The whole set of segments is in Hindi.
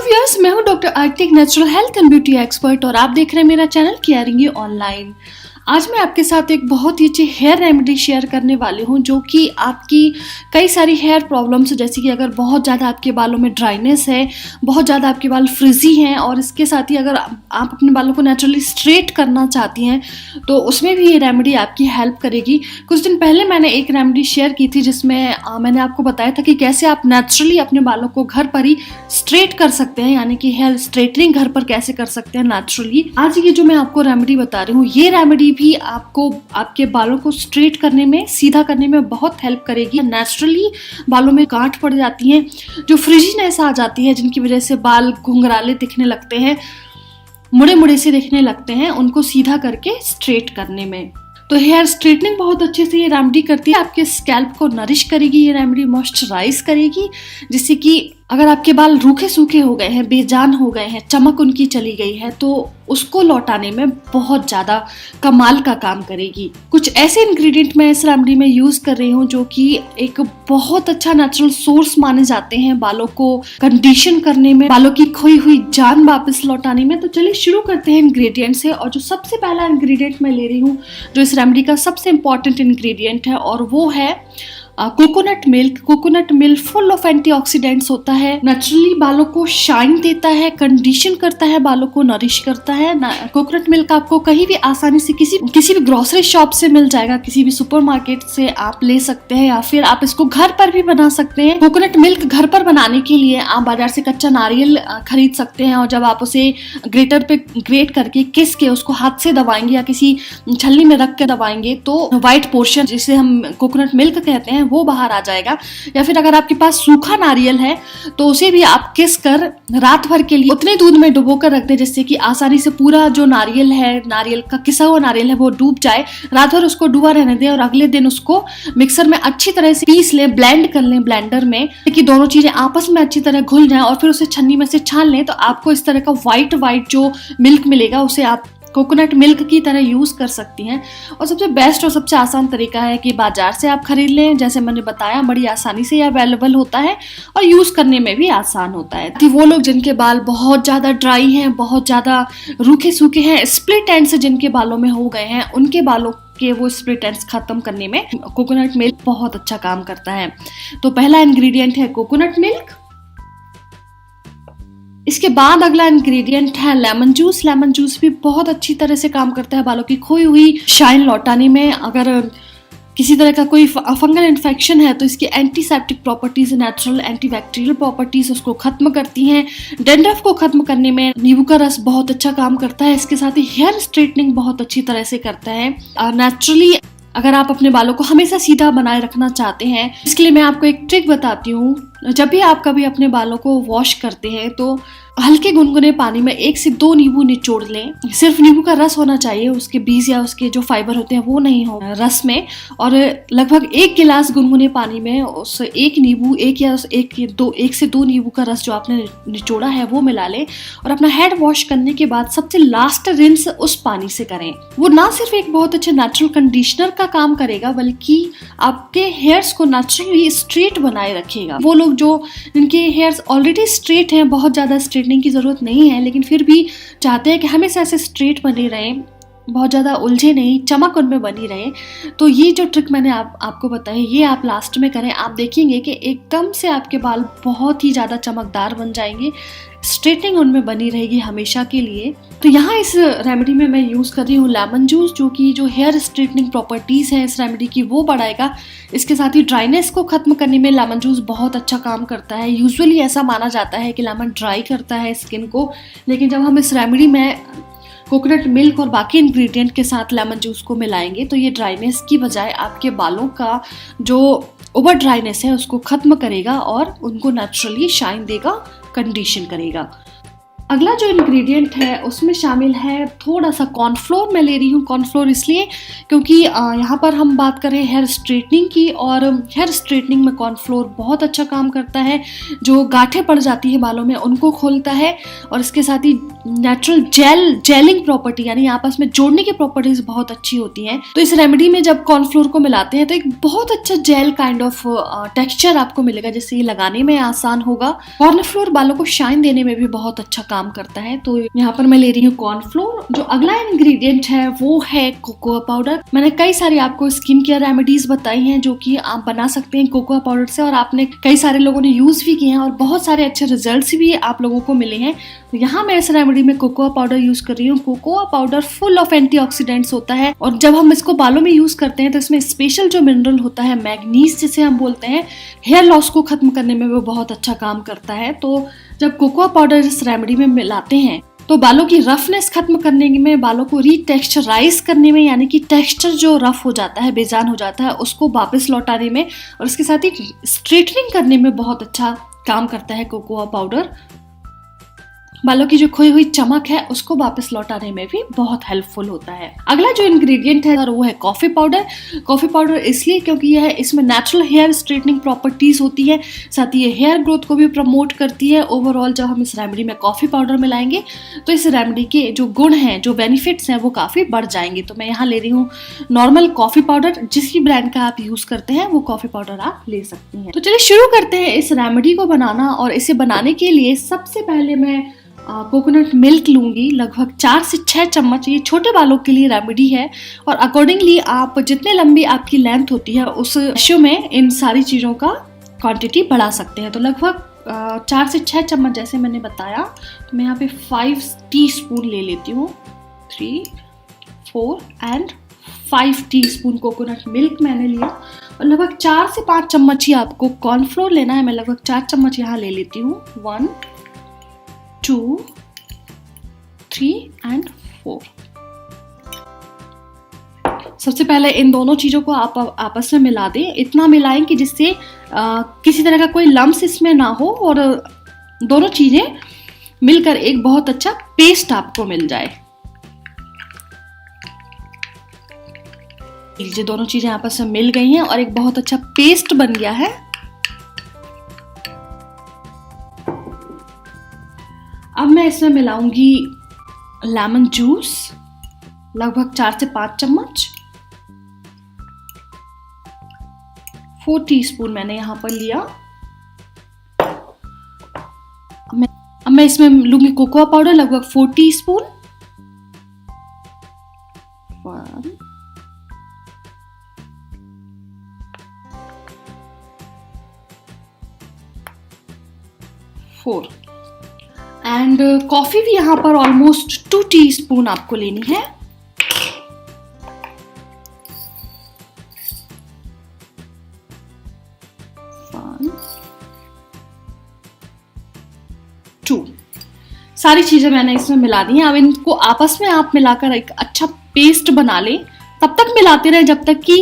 व्यूअर्स, मैं हूं डॉक्टर आरती, एक natural health and beauty expert और आप देख रहे हैं मेरा चैनल केयरिंग यू ऑनलाइन। आज मैं आपके साथ एक बहुत ही अच्छी हेयर रेमेडी शेयर करने वाली हूं जो कि आपकी कई सारी हेयर प्रॉब्लम्स, जैसे कि अगर बहुत ज़्यादा आपके बालों में ड्राइनेस है, बहुत ज़्यादा आपके बाल फ्रिजी हैं और इसके साथ ही अगर आप अपने बालों को नेचुरली स्ट्रेट करना चाहती हैं तो उसमें भी ये रेमेडी आपकी हेल्प करेगी। कुछ दिन पहले मैंने एक रेमेडी शेयर की थी जिसमें मैंने आपको बताया था कि कैसे आप नेचुरली अपने बालों को घर पर ही स्ट्रेट कर सकते हैं, यानी कि हेयर स्ट्रेटनिंग घर पर कैसे कर सकते हैं नेचुरली। आज ये जो मैं आपको रेमेडी बता रही हूँ, ये रेमेडी भी आपको आपके बालों को स्ट्रेट करने में, सीधा करने में बहुत हेल्प करेगी। नेचुरली बालों में गांठ पड़ जाती है, जो फ्रिजीनेस आ जाती है, जिनकी वजह से बाल घुंघराले दिखने लगते हैं, मुड़े मुड़े से दिखने लगते हैं, उनको सीधा करके स्ट्रेट करने में। तो हेयर स्ट्रेटनिंग बहुत अच्छे से ये रेमेडी करती है। आपके स्कैल्प को नरिश करेगी ये रेमेडी, मॉइस्चराइज करेगी, जिससे कि अगर आपके बाल रूखे सूखे हो गए हैं, बेजान हो गए हैं, चमक उनकी चली गई है, तो उसको लौटाने में बहुत ज़्यादा कमाल का काम करेगी। कुछ ऐसे इंग्रेडिएंट मैं इस रेमेडी में यूज़ कर रही हूँ जो कि एक बहुत अच्छा नेचुरल सोर्स माने जाते हैं बालों को कंडीशन करने में, बालों की खोई हुई जान वापस लौटाने में। तो चलिए शुरू करते हैं इंग्रेडिएंट से। और जो सबसे पहला इंग्रेडिएंट मैं ले रही हूँ, जो इस रेमेडी का सबसे इंपॉर्टेंट इंग्रेडिएंट है, और वो है coconut milk. Coconut milk full of antioxidants होता है, नेचुरली बालों को शाइन देता है, कंडीशन करता है, बालों को नरिश करता है। कोकोनट मिल्क आपको कहीं भी आसानी से किसी भी ग्रोसरी शॉप से मिल जाएगा, किसी भी सुपरमार्केट से आप ले सकते हैं, या फिर आप इसको घर पर भी बना सकते हैं। कोकोनट मिल्क घर पर बनाने के लिए आप बाजार से कच्चा नारियल खरीद सकते हैं, और जब आप उसे ग्रेटर पे ग्रेट करके किस के उसको हाथ से दबाएंगे या किसी छलनी में रख के दबाएंगे तो व्हाइट पोर्शन, जिसे हम कोकोनट मिल्क कहते हैं, वो बाहर आ जाएगा। या फिर अगर आपके पास सूखा नारियल है तो उसे भी आप किस कर रात भर के लिए उतने दूध में डुबो कर रख दें जिससे कि आसानी से पूरा जो नारियल है, नारियल का किसा हुआ नारियल है, वो डूब जाए। रात भर उसको डूबा रहने दें और अगले दिन उसको मिक्सर में अच्छी तरह से पीस लें, ब्लेंड कर लें ब्लेंडर में, कि दोनों चीजें आपस में अच्छी तरह घुल जाएं, और फिर उसे छन्नी में से छान लें। तो आपको इस तरह का व्हाइट जो मिल्क मिलेगा, उसे आप कोकोनट मिल्क की तरह यूज कर सकती हैं। और सबसे बेस्ट और सबसे आसान तरीका है कि बाजार से आप खरीद लें। जैसे मैंने बताया, बड़ी आसानी से अवेलेबल होता है और यूज करने में भी आसान होता है। वो लोग जिनके बाल बहुत ज्यादा ड्राई हैं, बहुत ज्यादा रूखे सूखे हैं, स्प्लिट एंड्स जिनके बालों में हो गए हैं, उनके बालों के वो स्प्लिट एंड्स खत्म करने में कोकोनट मिल्क बहुत अच्छा काम करता है। तो पहला इंग्रेडिएंट है कोकोनट मिल्क। इसके बाद अगला इंग्रेडिएंट है लेमन जूस। लेमन जूस भी बहुत अच्छी तरह से काम करता है बालों की खोई हुई शाइन लौटाने में। अगर किसी तरह का कोई फंगल इन्फेक्शन है तो इसकी antiseptic properties, natural antibacterial properties उसको खत्म करती हैं। डैंड्रफ को खत्म करने में नींबू का रस बहुत अच्छा काम करता है। इसके साथ ही हेयर स्ट्रेटनिंग बहुत अच्छी तरह से करता है। नेचुरली अगर आप अपने बालों को हमेशा सीधा बनाए रखना चाहते हैं, इसके लिए मैं आपको एक ट्रिक बताती हूँ। जब भी आप कभी अपने बालों को वॉश करते हैं तो हल्के गुनगुने पानी में 1 से 2 नींबू निचोड़ लें। सिर्फ नींबू का रस होना चाहिए, उसके बीज या उसके जो फाइबर होते हैं वो नहीं हो रस में। और लगभग 1 गिलास गुनगुने पानी में उस एक नींबू, एक से दो नींबू का रस जो आपने निचोड़ा है वो मिला लें। और अपना हेड वॉश करने के बाद सबसे लास्ट रिंस उस पानी से करें। वो ना सिर्फ एक बहुत अच्छे नेचुरल कंडीशनर का काम करेगा, बल्कि आपके हेयर्स को नेचुरली स्ट्रेट बनाए रखेगा। वो लोग जिनके हेयर्स ऑलरेडी स्ट्रेट हैं, बहुत ज्यादा स्ट्रेटनिंग की जरूरत नहीं है, लेकिन फिर भी चाहते हैं कि हमेशा ऐसे स्ट्रेट बने रहें, बहुत ज़्यादा उलझे नहीं, चमक उनमें बनी रहे, तो ये जो ट्रिक मैंने आपको बताई, ये आप लास्ट में करें। आप देखेंगे कि एकदम से आपके बाल बहुत ही ज़्यादा चमकदार बन जाएंगे, स्ट्रेटनिंग उनमें बनी रहेगी हमेशा के लिए। तो यहाँ इस रेमेडी में मैं यूज़ कर रही हूँ लेमन जूस, जो कि जो हेयर स्ट्रेटनिंग प्रॉपर्टीज़ हैं इस रेमेडी की वो बढ़ाएगा। इसके साथ ही ड्राइनेस को खत्म करने में लेमन जूस बहुत अच्छा काम करता है। यूजुअली ऐसा माना जाता है कि लेमन ड्राई करता है स्किन को, लेकिन जब हम इस रेमेडी में कोकोनट मिल्क और बाकी इंग्रेडिएंट के साथ लेमन जूस को मिलाएंगे तो ये ड्राइनेस की बजाय आपके बालों का जो ओवर ड्राइनेस है उसको खत्म करेगा और उनको नेचुरली शाइन देगा, कंडीशन करेगा। अगला जो इंग्रेडिएंट है उसमें शामिल है थोड़ा सा कॉर्नफ्लोर। मैं ले रही हूँ कॉर्नफ्लोर इसलिए क्योंकि यहाँ पर हम बात करें हेयर स्ट्रेटनिंग की, और हेयर स्ट्रेटनिंग में कॉर्नफ्लोर बहुत अच्छा काम करता है। जो गांठें पड़ जाती है बालों में उनको खोलता है, और इसके साथ ही नेचुरल जेलिंग प्रॉपर्टी यानी आपस में जोड़ने की प्रॉपर्टीज बहुत अच्छी होती हैं। तो इस रेमेडी में जब कॉर्नफ्लोर को मिलाते हैं तो एक बहुत अच्छा जेल काइंड ऑफ टेक्सचर आपको मिलेगा, जिससे ये लगाने में आसान होगा। कॉर्नफ्लोर बालों को शाइन देने में भी बहुत अच्छा काम करता है। तो यहाँ पर मैं ले रही हूँ कॉर्नफ्लोर। जो अगला इंग्रेडिएंट है वो है कोकोआ पाउडर। मैंने कई सारी आपको स्किन केयर रेमेडीज बताई हैं जो कि आप बना सकते हैं कोकोआ पाउडर से, और आपने कई सारे लोगों ने यूज भी किए हैं और बहुत सारे अच्छे रिजल्ट्स भी आप लोगों को मिले हैं। तो यहाँ मैं इस रेमेडी में कोकोआ पाउडर यूज कर रही हूँ। Cocoa powder full of antioxidants होता है, और जब हम इसको बालों में यूज करते हैं तो इसमें स्पेशल जो मिनरल होता है मैग्नीज जिसे हम बोलते हैं, हेयर लॉस को खत्म करने में वो बहुत अच्छा काम करता है। तो जब कोकोआ पाउडर इस रेमेडी में मिलाते हैं तो बालों की रफनेस खत्म करने में, बालों को रीटेक्सचराइज करने में, यानी कि टेक्सचर जो रफ हो जाता है, बेजान हो जाता है, उसको वापस लौटाने में, और इसके साथ ही स्ट्रेटनिंग करने में बहुत अच्छा काम करता है कोकोआ पाउडर। बालों की जो खोई हुई चमक है उसको वापस लौटाने में भी बहुत हेल्पफुल होता है। अगला जो इंग्रेडिएंट है वो है कॉफी पाउडर। कॉफी पाउडर इसलिए क्योंकि यह इसमें नेचुरल हेयर स्ट्रेटनिंग प्रॉपर्टीज होती है, साथ ही ये हेयर ग्रोथ को भी प्रमोट करती है। ओवरऑल जब हम इस रेमेडी में कॉफी पाउडर मिलाएंगे तो इस रेमेडी के जो गुण हैं, जो बेनिफिट्स हैं, वो काफी बढ़ जाएंगे। तो मैं यहाँ ले रही हूँ नॉर्मल कॉफी पाउडर। जिस भी ब्रांड का आप यूज करते हैं वो कॉफी पाउडर आप ले सकते हैं। तो चलिए शुरू करते हैं इस रेमेडी को बनाना। और इसे बनाने के लिए सबसे पहले मैं कोकोनट मिल्क लूंगी, लगभग 4 से 6 चम्मच। ये छोटे बालों के लिए रेमेडी है, और अकॉर्डिंगली आप जितने लंबी आपकी लेंथ होती है उस रेशियो में इन सारी चीज़ों का क्वांटिटी बढ़ा सकते हैं। तो लगभग 4 से 6 चम्मच जैसे मैंने बताया। तो मैं यहाँ पे 5 टीस्पून ले लेती हूँ। 3, 4 एंड 5 टीस्पून कोकोनट मिल्क मैंने लिया, और लगभग 4 से 5 चम्मच ही आपको कॉर्नफ्लोर लेना है। मैं लगभग 4 चम्मच यहाँ ले लेती हूँ। 1, 2, 3 एंड 4। सबसे पहले इन दोनों चीजों को आप आपस में मिला दें। इतना मिलाएं कि जिससे किसी तरह का कोई लम्स इसमें ना हो, और दोनों चीजें मिलकर एक बहुत अच्छा पेस्ट आपको मिल जाए। ये दोनों चीजें आपस में मिल गई हैं और एक बहुत अच्छा पेस्ट बन गया है। अब मैं इसमें मिलाऊंगी लेमन जूस, लगभग 4 से 5 चम्मच। 4 टीस्पून मैंने यहाँ पर लिया। अब मैं इसमें लूंगी कोकोआ पाउडर, लगभग 4 टीस्पून। 1, 4 एंड कॉफी भी यहाँ पर ऑलमोस्ट 2 टीस्पून आपको लेनी है। 1, 2 सारी चीजें मैंने इसमें मिला दी हैं। अब इनको आपस में आप मिलाकर एक अच्छा पेस्ट बना लें। तब तक मिलाते रहे जब तक कि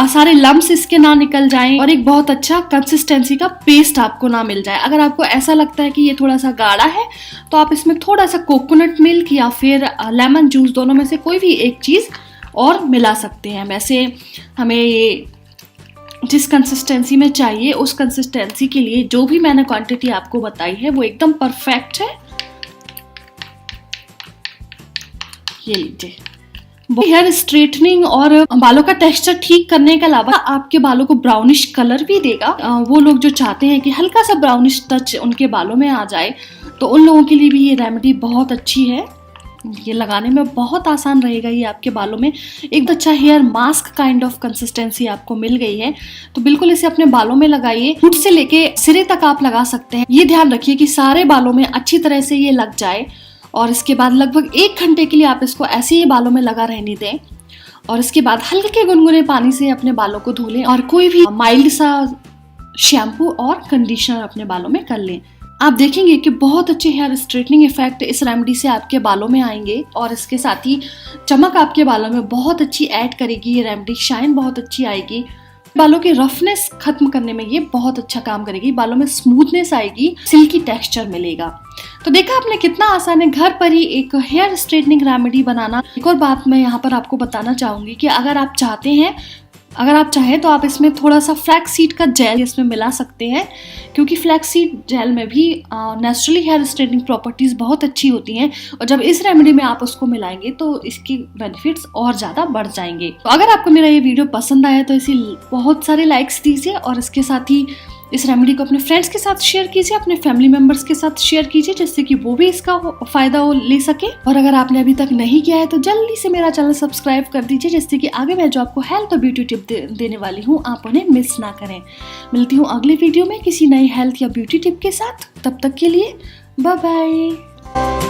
सारे लम्स इसके ना निकल जाएं और एक बहुत अच्छा कंसिस्टेंसी का पेस्ट आपको ना मिल जाए। अगर आपको ऐसा लगता है कि ये थोड़ा सा गाढ़ा है तो आप इसमें थोड़ा सा कोकोनट मिल्क या फिर लेमन जूस, दोनों में से कोई भी एक चीज़ और मिला सकते हैं। वैसे हमें ये जिस कंसिस्टेंसी में चाहिए उस कंसिस्टेंसी के लिए जो भी मैंने क्वांटिटी आपको बताई है वो एकदम परफेक्ट है। ये लीजिए। हेयर स्ट्रेटनिंग और बालों का टेक्सचर ठीक करने के अलावा आपके बालों को ब्राउनिश कलर भी देगा। वो लोग जो चाहते हैं कि हल्का सा ब्राउनिश टच उनके बालों में आ जाए तो उन लोगों के लिए भी ये रेमेडी बहुत अच्छी है। ये लगाने में बहुत आसान रहेगा। ये आपके बालों में एक अच्छा hair mask kind of consistency आपको मिल गई है। तो बिल्कुल इसे अपने बालों में लगाइए। रूट से लेके सिरे तक आप लगा सकते हैं। ये ध्यान रखिए कि सारे बालों में अच्छी तरह से ये लग जाए और इसके बाद लगभग 1 घंटे के लिए आप इसको ऐसे ही बालों में लगा रहने दें और इसके बाद हल्के गुनगुने पानी से अपने बालों को धो लें और कोई भी माइल्ड सा शैम्पू और कंडीशनर अपने बालों में कर लें। आप देखेंगे कि बहुत अच्छे हेयर स्ट्रेटनिंग इफेक्ट इस रेमेडी से आपके बालों में आएंगे और इसके साथ ही चमक आपके बालों में बहुत अच्छी ऐड करेगी। ये रेमेडी शाइन बहुत अच्छी आएगी। बालों की रफनेस खत्म करने में ये बहुत अच्छा काम करेगी, बालों में स्मूथनेस आएगी, सिल्की टेक्सचर मिलेगा। तो देखा आपने कितना आसान है घर पर ही एक हेयर स्ट्रेटनिंग रेमेडी बनाना। एक और बात मैं यहाँ पर आपको बताना चाहूंगी कि अगर आप चाहें तो आप इसमें थोड़ा सा फ्लैक्स सीड का जेल इसमें मिला सकते हैं, क्योंकि फ्लैक्स सीड जेल में भी नेचुरली हेयर स्ट्रेटनिंग प्रॉपर्टीज बहुत अच्छी होती हैं, और जब इस रेमेडी में आप उसको मिलाएंगे तो इसकी बेनिफिट्स और ज़्यादा बढ़ जाएंगे। तो अगर आपको मेरा ये वीडियो पसंद आया तो इसे बहुत सारे लाइक्स दीजिए, और इसके साथ ही इस रेमेडी को अपने फ्रेंड्स के साथ शेयर कीजिए, अपने फैमिली मेंबर्स के साथ शेयर कीजिए, जिससे कि वो भी इसका फायदा ले सके। और अगर आपने अभी तक नहीं किया है तो जल्दी से मेरा चैनल सब्सक्राइब कर दीजिए, जिससे कि आगे मैं जो आपको हेल्थ और ब्यूटी टिप देने वाली हूँ आप उन्हें मिस ना करें। मिलती हूँ अगले वीडियो में किसी नई हेल्थ या ब्यूटी टिप के साथ। तब तक के लिए बाय बाय।